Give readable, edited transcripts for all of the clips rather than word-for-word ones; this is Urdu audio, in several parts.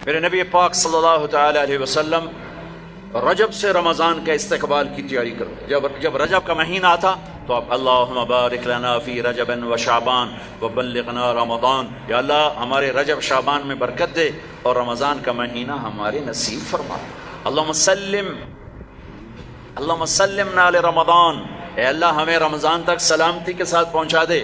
میرے نبی پاک صلی اللہ تعالی علیہ وسلم رجب سے رمضان کا استقبال کی تیاری کرو. جب رجب کا مہینہ آتا تو آپ اللہم بارک لنا فی رجب و شعبان وبلغنا رمضان، یا اللہ ہمارے رجب شعبان میں برکت دے اور رمضان کا مہینہ ہمارے نصیب فرما. اللہم سلمنا لرمضان، اے اللہ ہمیں رمضان تک سلامتی کے ساتھ پہنچا دے.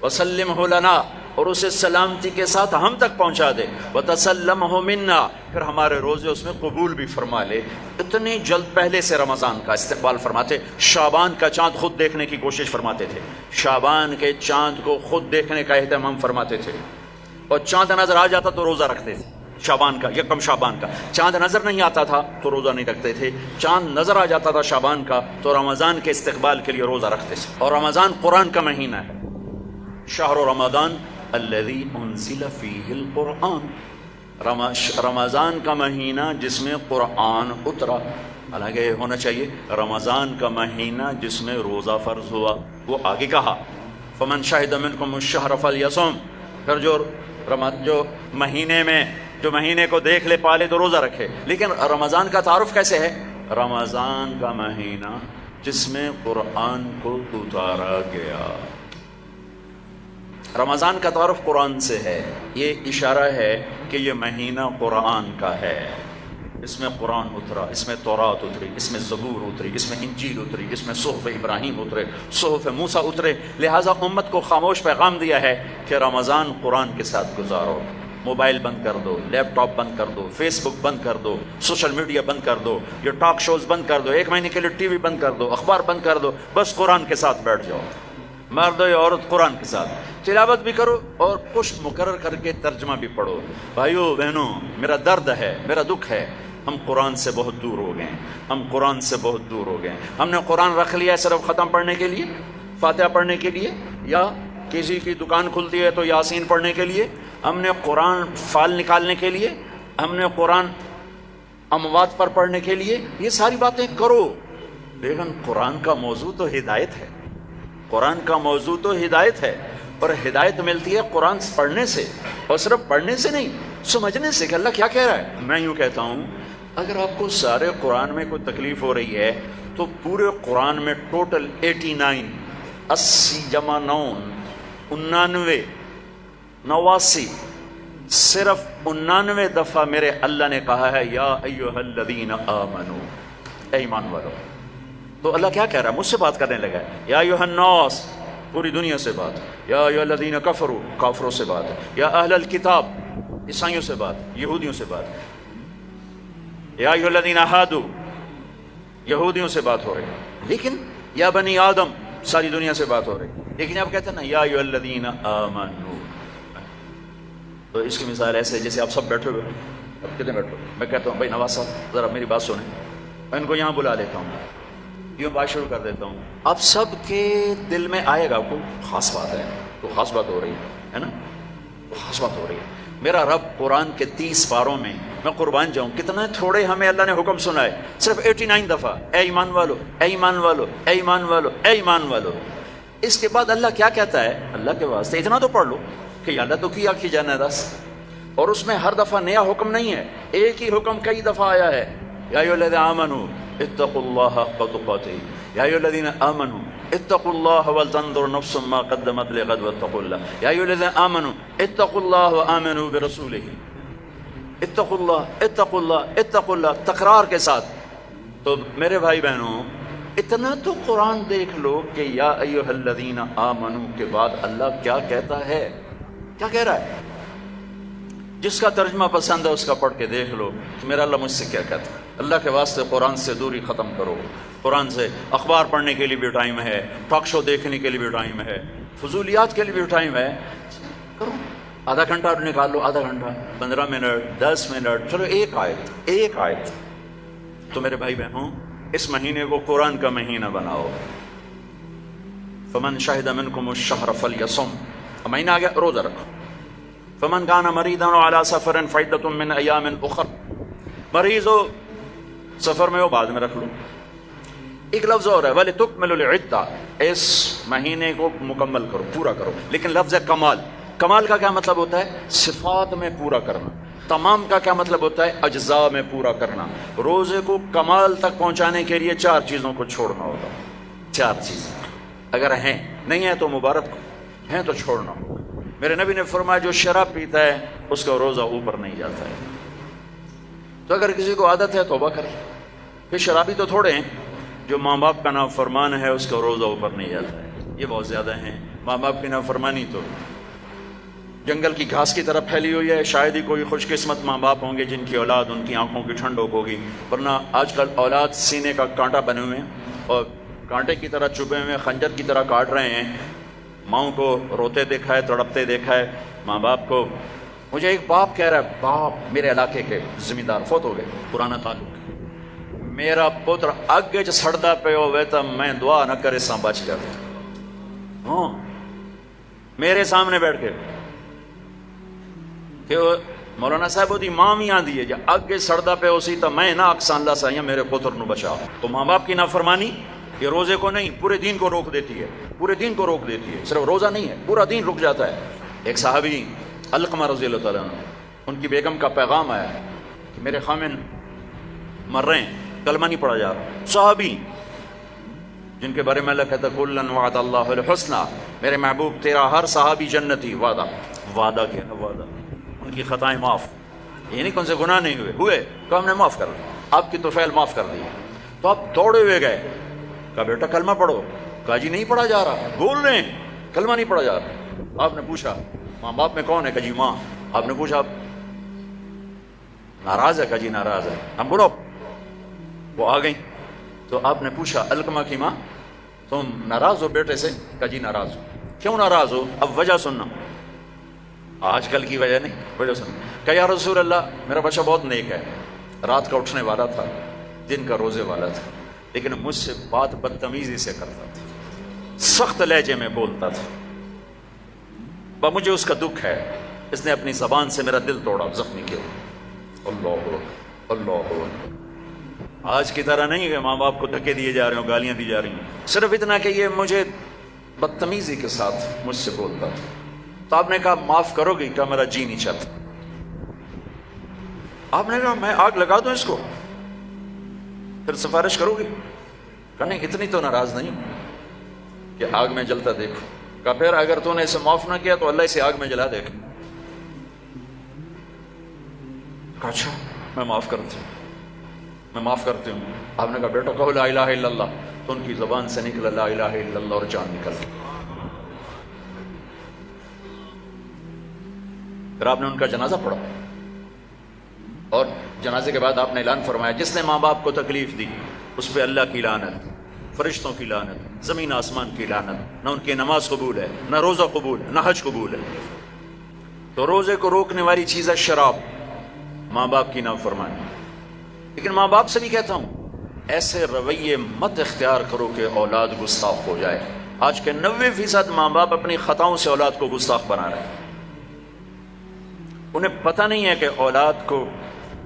وسلمہ لنا، اور اسے سلامتی کے ساتھ ہم تک پہنچا دے. وتسلمہ منا، پھر ہمارے روزے اس میں قبول بھی فرما لے. اتنی جلد پہلے سے رمضان کا استقبال فرماتے. شعبان کا چاند خود دیکھنے کی کوشش فرماتے تھے، شعبان کے چاند کو خود دیکھنے کا اہتمام فرماتے تھے، اور چاند نظر آ جاتا تو روزہ رکھتے تھے. شعبان کا، یکم شعبان کا چاند نظر نہیں آتا تھا تو روزہ نہیں رکھتے تھے. چاند نظر آ جاتا تھا شعبان کا تو رمضان کے استقبال کے لیے روزہ رکھتے تھے. اور رمضان قرآن کا مہینہ ہے. شہر رمضان الذی انزل فیہ القرآن، رمضان کا مہینہ جس میں قرآن اترا. حالانکہ ہونا چاہیے رمضان کا مہینہ جس میں روزہ فرض ہوا. وہ آگے کہا فمن شہد منکم الشہر فلیصم، پھر جو مہینے کو دیکھ لے پالے تو روزہ رکھے. لیکن رمضان کا تعارف کیسے ہے؟ رمضان کا مہینہ جس میں قرآن کو اتارا گیا. رمضان کا تعارف قرآن سے ہے. یہ اشارہ ہے کہ یہ مہینہ قرآن کا ہے. اس میں قرآن اترا، اس میں تورات اتری، اس میں زبور اتری، اس میں انجیل اتری، اس میں صحف ابراہیم اترے، صحف موسیٰ اترے. لہٰذا امت کو خاموش پیغام دیا ہے کہ رمضان قرآن کے ساتھ گزارو. موبائل بند کر دو، لیپ ٹاپ بند کر دو، فیس بک بند کر دو، سوشل میڈیا بند کر دو، یہ ٹاک شوز بند کر دو، 1 مہینے کے لیے ٹی وی بند کر دو، اخبار بند کر دو. بس قرآن کے ساتھ بیٹھ جاؤ. مرد یا عورت قرآن کے ساتھ تلاوت بھی کرو اور پشت مقرر کر کے ترجمہ بھی پڑھو. بھائیو بہنوں، میرا درد ہے، میرا دکھ ہے، ہم قرآن سے بہت دور ہو گئے ہیں. ہم قرآن سے بہت دور ہو گئے ہیں. ہم نے قرآن رکھ لیا ہے صرف ختم پڑھنے کے لیے، فاتحہ پڑھنے کے لیے، یا کسی کی دکان کھلتی ہے تو یاسین پڑھنے کے لیے. ہم نے قرآن فال نکالنے کے لیے، ہم نے قرآن اموات پر پڑھنے کے لیے. یہ ساری باتیں کرو، لیکن قرآن کا موضوع تو ہدایت ہے. قرآن کا موضوع تو ہدایت ہے، اور ہدایت ملتی ہے قرآن پڑھنے سے، اور صرف پڑھنے سے نہیں، سمجھنے سے کہ اللہ کیا کہہ رہا ہے. میں یوں کہتا ہوں، اگر آپ کو سارے قرآن میں کوئی تکلیف ہو رہی ہے تو پورے قرآن میں ٹوٹل 89 80 جمع 9 89 صرف 99 دفعہ میرے اللہ نے کہا ہے یا ایھا الذین آمنو، اے ایمان والو. تو اللہ کیا کہہ رہا ہے؟ مجھ سے بات کرنے لگا ہے. یا ایھا الناس، پوری دنیا سے بات. یا ایھا الذین کفروا، کافروں سے بات. یا اہل الکتاب، عیسائیوں سے بات، یہودیوں سے بات. یا ایھا الذین ہادوا، یہودیوں سے بات ہو رہی ہے. لیکن یا بنی آدم، ساری دنیا سے بات ہو رہی ہے. لیکن آپ کہتے ہیں نا یا ایھا الذین آمنو. تو اس کی مثال ایسے جیسے آپ سب بیٹھے ہوئے ہیں. اب کتنے بیٹھو؟ میں کہتا ہوں بھائی نواز صاحب ذرا میری بات سنیں. میں ان کو یہاں بلا لیتا ہوں، یوں بات شروع کر دیتا ہوں. آپ سب کے دل میں آئے گا کوئی خاص بات ہے، تو خاص بات ہو رہی ہے نا، تو خاص بات ہو رہی ہے. میرا رب قرآن کے 30 پاروں میں، میں قربان جاؤں کتنے تھوڑے ہمیں اللہ نے حکم سنا ہے، صرف 89 دفعہ اے ایمان والو، اے ایمان والو، اے ایمان والو، اے ایمان والو. اس کے بعد اللہ کیا کہتا ہے؟ اللہ کے واسطے اتنا تو پڑھ لو کہ اللہ تو کیا کی جانا دس. اور اس میں ہر دفعہ نیا حکم نہیں ہے، ایک ہی حکم کئی دفعہ آیا ہے. یا ایھا الذین آمنوا اتقوا اللہ حق تقاتہ، یا ایھا الذین آمنوا اتقوا اللہ ولتنظر نفس ما قدمت لغد واتقوا اللہ. یا ایھا الذین آمنوا اتقوا اللہ وآمنوا برسولہ. اتقوا اللہ، اتقوا اللہ، اتقوا اللہ، تکرار کے ساتھ. تو میرے بھائی بہنوں، اتنا تو قرآن دیکھ لو کہ یا ایھا الذین آمنوا کے بعد اللہ کیا کہتا ہے، کیا کہہ رہا ہے. جس کا ترجمہ پسند ہے اس کا پڑھ کے دیکھ لو کہ میرا اللہ مجھ سے کیا کہتا ہے. اللہ کے واسطے قرآن سے دوری ختم کرو. قرآن سے اخبار پڑھنے کے لیے بھی ٹائم ہے، ٹاک شو دیکھنے کے لیے بھی ٹائم ہے، فضولیات کے لیے بھی ٹائم ہے. کرو، آدھا گھنٹہ نکال لو، آدھا گھنٹہ، 15 منٹ، 10 منٹ، چلو ایک آیت. تو میرے بھائی بہنوں، اس مہینے کو قرآن کا مہینہ بناؤ. فمن شہد منکم الشہر فلیصم، مہینہ آ گیا، روزہ رکھو. فمن کان مریضا علی سفر فعدۃ من ایام اخر، مریض ہو سفر میں ہو بعد میں رکھ لو. ایک لفظ اور ہے وَلِتُكْمِلُوا الْعِدَّةَ، اس مہینے کو مکمل کرو، پورا کرو. لیکن لفظ ہے کمال. کمال کا کیا مطلب ہوتا ہے؟ صفات میں پورا کرنا. تمام کا کیا مطلب ہوتا ہے؟ اجزاء میں پورا کرنا. روزے کو کمال تک پہنچانے کے لیے 4 چیزوں کو چھوڑنا ہوگا. 4 چیزیں اگر ہیں، نہیں ہیں تو مبارک، ہیں تو چھوڑنا ہوگا. میرے نبی نے فرمایا جو شراب پیتا ہے اس کا روزہ اوپر نہیں جاتا ہے. تو اگر کسی کو عادت ہے توبہ کرے. پھر شرابی تو تھوڑے ہیں، جو ماں باپ کا نافرمان ہے اس کا روزہ اوپر نہیں جاتا ہے. یہ بہت زیادہ ہیں. ماں باپ کی نافرمانی تو جنگل کی گھاس کی طرح پھیلی ہوئی ہے. شاید ہی کوئی خوش قسمت ماں باپ ہوں گے جن کی اولاد ان کی آنکھوں کی ٹھنڈک ہوگی، ورنہ آج کل اولاد سینے کا کانٹا بنے ہوئے ہیں اور کانٹے کی طرح چبھے ہوئے خنجر کی طرح کاٹ رہے ہیں. ماؤں کو روتے دیکھا ہے، تڑپتے دیکھا ہے. ماں باپ کو، مجھے ایک باپ کہہ رہا ہے، باپ میرے علاقے کے زمیندار فوت ہو گئے، پرانا تعلق، میرا پتر اگے چ سڑدا پہ ہوئے تو میں دعا نہ کرے سا بچ گیا. ہاں میرے سامنے بیٹھ کے کہ مولانا صاحب وہ دی ماں بھی آندی ہے جا اگے سڑدا پہ اسی تو میں نہ اکسان اللہ سائیں میرے پتر نو بچا. تو ماں باپ کی نافرمانی یہ روزے کو نہیں پورے دین کو روک دیتی ہے. پورے دین کو روک دیتی ہے. صرف روزہ نہیں ہے، پورا دین رک جاتا ہے. ایک صحابی علقمہ رضی اللہ تعالیٰ عنہ، ان کی بیگم کا پیغام آیا ہے کہ میرے خامن مر رہے ہیں، کلمہ نہیں پڑھا جا رہا. صحابی جن کے بارے میں اللہ کہتا ہے کلن وعد اللہ الحسنى، میرے محبوب تیرا ہر صحابی جنتی. وعدہ کیا ہے؟ وعدہ. ان کی خطائیں معاف، یہ نہیں کون سے گناہ نہیں ہوئے تو ہم نے معاف کر دیا، آپ کی طفیل معاف کر دی. تو آپ دوڑے ہوئے گئے، کہا بیٹا کلمہ پڑھو. کہا جی نہیں پڑھا جا رہا. بول رہے ہیں کلمہ نہیں پڑھا جا رہا. آپ نے پوچھا ماں باپ میں کون ہے؟ کہا جی ماں. آپ نے پوچھا ناراض ہے؟ کہا جی ناراض ہے. ہم بولو وہ آ گئیں. تو آپ نے پوچھا علقمہ کی ماں تم ناراض ہو بیٹے سے؟ کہا جی ناراض ہو. کیوں ناراض ہو؟ اب وجہ سننا، آج کل کی وجہ نہیں، وجہ سننا. کہا یا رسول اللہ میرا بچہ بہت نیک ہے، رات کا اٹھنے والا تھا، دن کا روزے والا تھا، لیکن مجھ سے بات بدتمیزی سے کرتا تھا، سخت لہجے میں بولتا تھا. مجھے اس کا دکھ ہے، اس نے اپنی زبان سے میرا دل توڑا، زخمی کیا. اللہ اللہ. آج کی طرح نہیں کہ ماں باپ کو دھکے دیے جا رہے ہوں، گالیاں دی جا رہی ہیں، صرف اتنا کہ یہ مجھے بدتمیزی کے ساتھ مجھ سے بولتا تھا. تو آپ نے کہا معاف کرو گی؟ کہا میرا جی نہیں چاہتا. آپ نے کہا میں آگ لگا دوں اس کو پھر سفارش کرو گی؟ کہا نہیں اتنی تو ناراض نہیں کہ آگ میں جلتا دیکھو. کہا پھر اگر تو نے اسے معاف نہ کیا تو اللہ اسے آگ میں جلا دے گا. کہا اچھا میں معاف کرتی ہوں، میں معاف کرتی ہوں. آپ نے کہا بیٹا کہو لا الہ الا اللہ. تو ان کی زبان سے نکلا لا الہ الا اللہ اور جان نکل گئی. پھر آپ نے ان کا جنازہ پڑھا اور جنازے کے بعد آپ نے اعلان فرمایا جس نے ماں باپ کو تکلیف دی اس پہ اللہ کی لعنت، فرشتوں کی لعنت، زمین آسمان کی لعنت. نہ ان کی نماز قبول ہے، نہ روزہ قبول ہے، نہ حج قبول ہے. تو روزے کو روکنے والی چیز ہے شراب، ماں باپ کی نافرمانی. لیکن ماں باپ سے بھی کہتا ہوں ایسے رویے مت اختیار کرو کہ اولاد گستاخ ہو جائے. آج کے 90% ماں باپ اپنی خطاؤں سے اولاد کو گستاخ بنا رہے ہیں. انہیں پتہ نہیں ہے کہ اولاد کو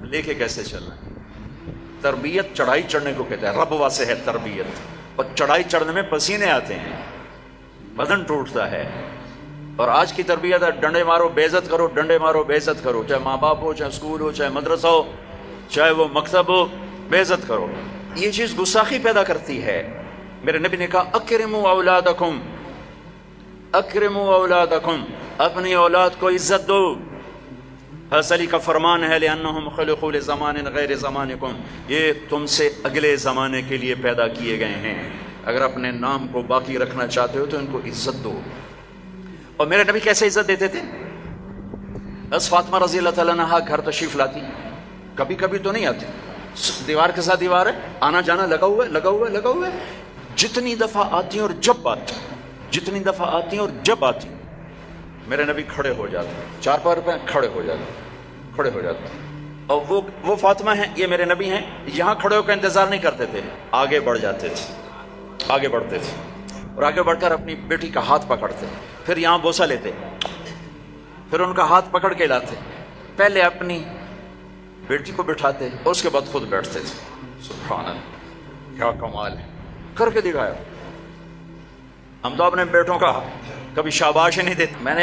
لے کے کیسے چلنا ہے. تربیت چڑھائی چڑھنے کو کہتے ہیں، رب واسے ہے تربیت. اور چڑھائی چڑھنے میں پسینے آتے ہیں، بدن ٹوٹتا ہے. اور آج کی تربیت ہے ڈنڈے مارو بے عزت کرو، ڈنڈے مارو بے عزت کرو، چاہے ماں باپ ہو، چاہے اسکول ہو، چاہے مدرسہ ہو، چاہے وہ مکتب ہو، بے عزت کرو. یہ چیز گستاخی پیدا کرتی ہے. میرے نبی نے کہا اکرموا اولادکم، اکرموا اولادکم، اپنی اولاد کو عزت دو. حضرت علی کا فرمان ہے لأنہم خلقوا لزمان غیر زمانکم، یہ تم سے اگلے زمانے کے لیے پیدا کیے گئے ہیں. اگر اپنے نام کو باقی رکھنا چاہتے ہو تو ان کو عزت دو. اور میرے نبی کیسے عزت دیتے تھے؟ بس فاطمہ رضی اللہ تعالیٰ عنہا گھر تشریف لاتی، کبھی کبھی تو نہیں آتی، دیوار کے ساتھ دیوار ہے، آنا جانا لگا ہوا ہے، لگا ہوا ہے، لگا ہوا ہے. جتنی دفعہ آتی ہیں اور جب آتی، جتنی دفعہ آتی ہیں اور جب آتی، میرے نبی کھڑے ہو جاتے، چار پار پہ کھڑے ہو جاتے، کھڑے ہو جاتے. اور وہ فاطمہ ہیں، یہ میرے نبی ہیں، یہاں کھڑے ہو کر انتظار نہیں کرتے تھے، آگے بڑھ جاتے تھے، آگے بڑھتے تھے اور آگے بڑھ کر اپنی بیٹی کا ہاتھ پکڑتے، پھر یہاں بوسہ لیتے، پھر ان کا ہاتھ پکڑ کے لاتے، پہلے اپنی بیٹی کو بٹھاتے اور اس کے بعد خود بیٹھتے تھے. سبحان اللہ، کیا کمال ہے، کر کے دکھایا. ہم تو اپنے بیٹوں کا کبھی شاباش نہیں دیتے. میں نے